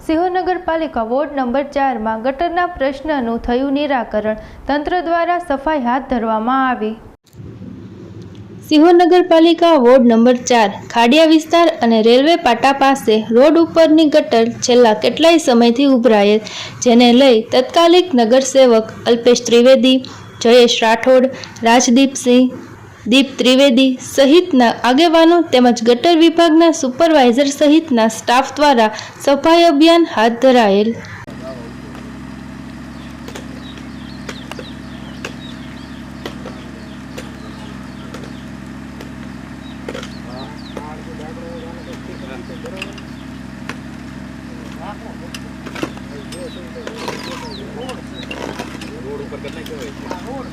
સિહોર નગરપાલિકા ward number 4 માં ગટરના પ્રશ્નનું થયું નિરાકરણ। તંત્ર દ્વારા સફાઈ હાથ ધરવામાં આવી। સિહોર નગરપાલિકા વોર્ડ નંબર 4 ખાડિયા વિસ્તાર અને રેલવે પાટા પાસે રોડ ઉપરની ગટર છેલ્લા કેટલાય સમયથી ઉભરાયેલ, જેને લઈ તત્કાલિક નગરસેવક અલ્પેશ ત્રિવેદી, જયેશ રાઠોડ, રાજદીપસિંહ, દીપ ત્રિવેદી સહિતના આગેવાનો તેમજ ગટર વિભાગના સુપરવાઇઝર સહિતના સ્ટાફ દ્વારા સફાઈ અભિયાન હાથ ધરાયેલ। रोड ऊपर करना क्यों है? रोड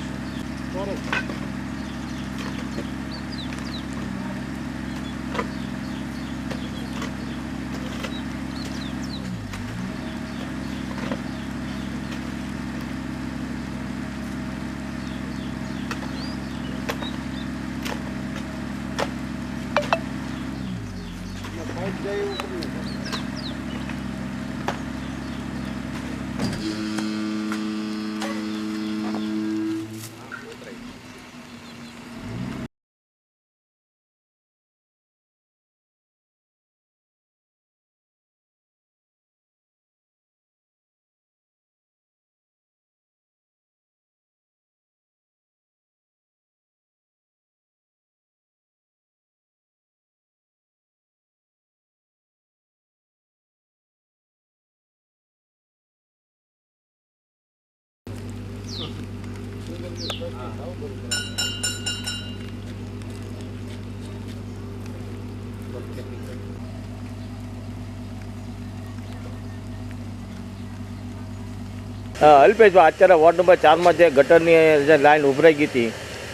અલ્પેશ, અત્યારે વોર્ડ નંબર 4માં જે ગટરની જે લાઈન ઉભરાઈ ગઈ હતી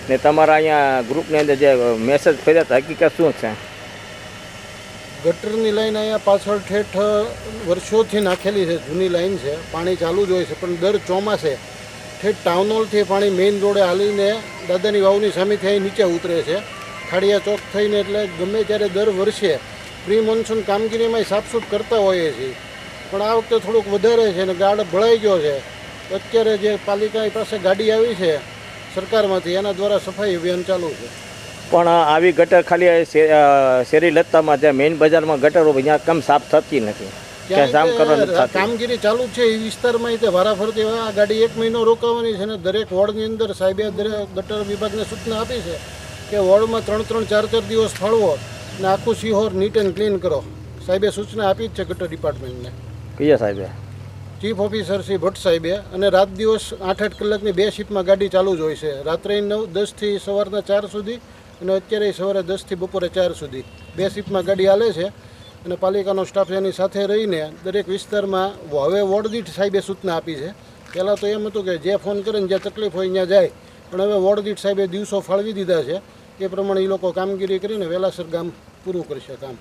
ને તમારા અહીંયા ગ્રુપની અંદર જે મેસેજ કર્યા હતા, હકીકત શું છે? ગટરની લાઈન અહીંયા પાછળ ઠેઠ વર્ષોથી નાખેલી છે, જૂની લાઈન છે, પાણી ચાલુ જ હોય છે, પણ દર ચોમાસે ઠેઠ ટાઉન હોલથી પાણી મેઇન રોડે હાલીને દાદાની વાવની સામેથી અહીં નીચે ઉતરે છે, ખાડિયા ચોક થઈને। એટલે ગમે ત્યારે દર વર્ષે પ્રી મોન્સૂન કામગીરીમાં સાફસૂફ કરતા હોઈએ છીએ, પણ આ વખતે થોડુંક વધારે છે અને ગાર્ડ ભળાઈ ગયો છે। અત્યારે જે પાલિકા પાસે ગાડી આવી છે સરકારમાંથી, એના દ્વારા સફાઈ અભિયાન ચાલુ છે। પણ આવી ગટર ખાલી શેરી લત્તામાં જે મેઇન બજારમાં ગટરો ત્યાં કમ સાફ થતી નથી, કામગીરી ચાલુ છે એ વિસ્તારમાં તે વારાફરતી આ ગાડી 1 મહિનો રોકાવાની છે અને દરેક વોર્ડની અંદર સાહેબે ગટર વિભાગને સૂચના આપી છે કે વોર્ડમાં 3-3, 4-4 દિવસ ફાળવો અને આખું સિહોર નીટ એન્ડ ક્લીન કરો। સાહેબે સૂચના આપી જ છે ગટર ડિપાર્ટમેન્ટને। કયા સાહેબે? ચીફ ઓફિસર શ્રી ભટ્ટ સાહેબે। અને રાત દિવસ 8-8 કલાકની 2 શિફ્ટમાં ગાડી ચાલુ જ હોય છે, રાત્રે 9-10 થી સવારના 4 સુધી અને અત્યારે સવારે 10 થી બપોરે 4 સુધી 2 શિફ્ટમાં ગાડી હાલે છે। અને પાલિકાનો સ્ટાફ એની સાથે રહીને દરેક વિસ્તારમાં હવે વોર્ડ દીઠ સાહેબે સૂચના આપી છે। પહેલાં તો એમ હતું કે જે ફોન કરે ને જ્યાં તકલીફ હોય ત્યાં જાય, પણ હવે વોર્ડ દીઠ સાહેબે દિવસો ફાળવી દીધા છે, એ પ્રમાણે એ લોકો કામગીરી કરીને વહેલાસર ગામ પૂરું કરશે કામ।